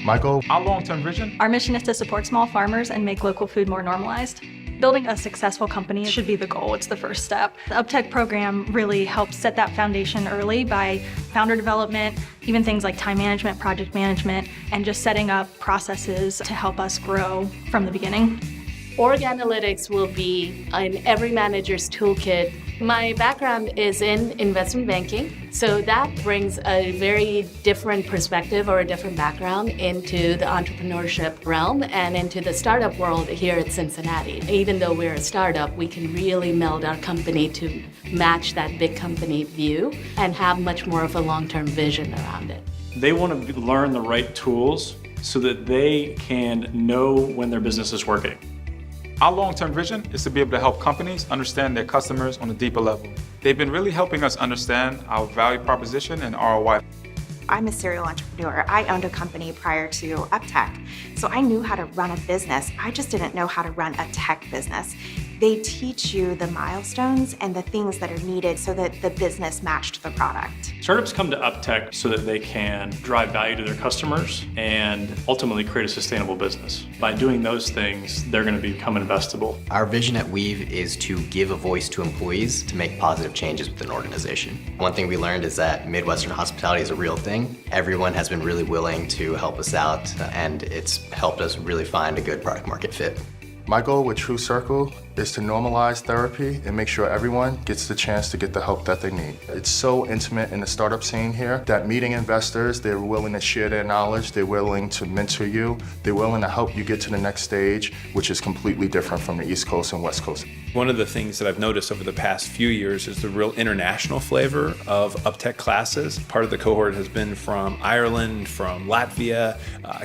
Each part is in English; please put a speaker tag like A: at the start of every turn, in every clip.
A: Michael,
B: Our long-term vision.
C: Our mission is to support small farmers and make local food more normalized. Building a successful company should be the goal. It's the first step. The UpTech program really helps set that foundation early by founder development, even things like time management, project management, and just setting up processes to help us grow from the beginning.
D: Org analytics will be in every manager's toolkit. My background is in investment banking, so that brings a very different perspective or a different background into the entrepreneurship realm and into the startup world here at Cincinnati. Even though we're a startup, we can really meld our company to match that big company view and have much more of a long-term vision around it.
E: They want to learn the right tools so that they can know when their business is working.
B: Our long-term vision is to be able to help companies understand their customers on a deeper level. They've been really helping us understand our value proposition and ROI.
F: I'm a serial entrepreneur. I owned a company prior to UpTech, so I knew how to run a business. I just didn't know how to run a tech business. They teach you the milestones and the things that are needed so that the business matched the product.
E: Startups come to UpTech so that they can drive value to their customers and ultimately create a sustainable business. By doing those things, they're going to become investable.
G: Our vision at Weave is to give a voice to employees to make positive changes within an organization. One thing we learned is that Midwestern hospitality is a real thing. Everyone has been really willing to help us out, and it's helped us really find a good product market fit.
A: my goal with True Circle is to normalize therapy and make sure everyone gets the chance to get the help that they need. It's so intimate in the startup scene here that meeting investors, they're willing to share their knowledge, they're willing to mentor you, they're willing to help you get to the next stage, which is completely different from the East Coast and West Coast.
H: One of the things that I've noticed over the past few years is the real international flavor of UpTech classes. Part of the cohort has been from Ireland, from Latvia,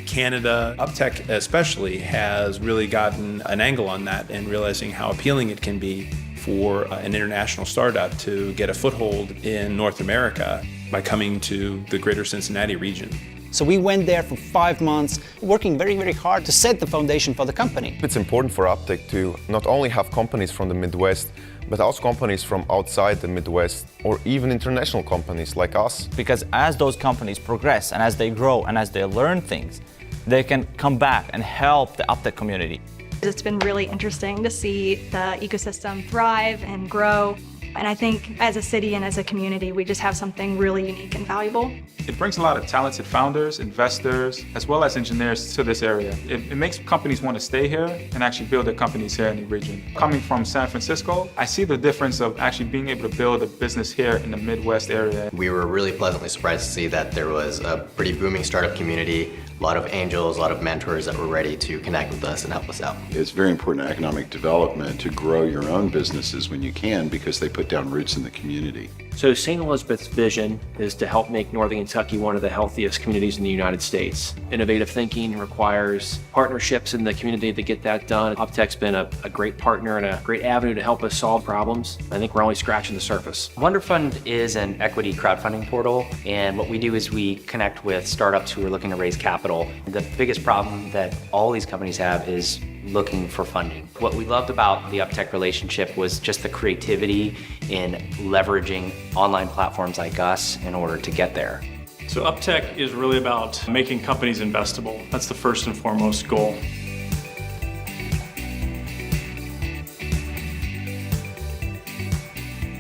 H: Canada. UpTech especially has really gotten an angle on that and realizing how appealing it can be for an international startup to get a foothold in North America by coming to the greater Cincinnati region.
I: So we went there for 5 months, working very, very hard to set the foundation for the company.
J: It's important for UpTech to not only have companies from the Midwest, but also companies from outside the Midwest, or even international companies like us.
K: Because as those companies progress and as they grow and as they learn things, they can come back and help the UpTech community.
C: It's been really interesting to see the ecosystem thrive and grow. And I think as a city and as a community, we just have something really unique and valuable.
B: It brings a lot of talented founders, investors, as well as engineers to this area. It makes companies want to stay here and actually build their companies here in the region. Coming from San Francisco, I see the difference of actually being able to build a business here in the Midwest area.
G: We were really pleasantly surprised to see that there was a pretty booming startup community, a lot of angels, a lot of mentors that were ready to connect with us and help us out.
L: It's very important in economic development to grow your own businesses when you can, because they put down roots in the community.
M: So St. Elizabeth's vision is to help make Northern Kentucky one of the healthiest communities in the United States. Innovative thinking requires partnerships in the community to get that done. UpTech's been a great partner and a great avenue to help us solve problems. I think we're only scratching the surface.
N: WonderFund is an equity crowdfunding portal, and what we do is we connect with startups who are looking to raise capital. The biggest problem that all these companies have is looking for funding. What we loved about the UpTech relationship was just the creativity in leveraging online platforms like us in order to get there.
E: So UpTech is really about making companies investable. That's the first and foremost goal.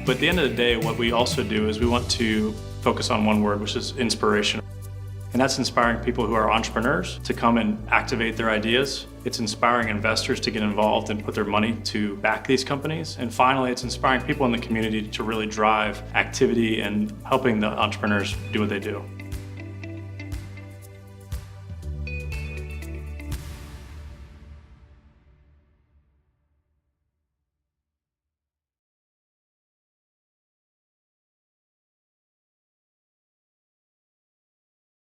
E: But at the end of the day, what we also do is we want to focus on one word, which is inspiration. And that's inspiring people who are entrepreneurs to come and activate their ideas. It's inspiring investors to get involved and put their money to back these companies. And finally, it's inspiring people in the community to really drive activity and helping the entrepreneurs do what they do.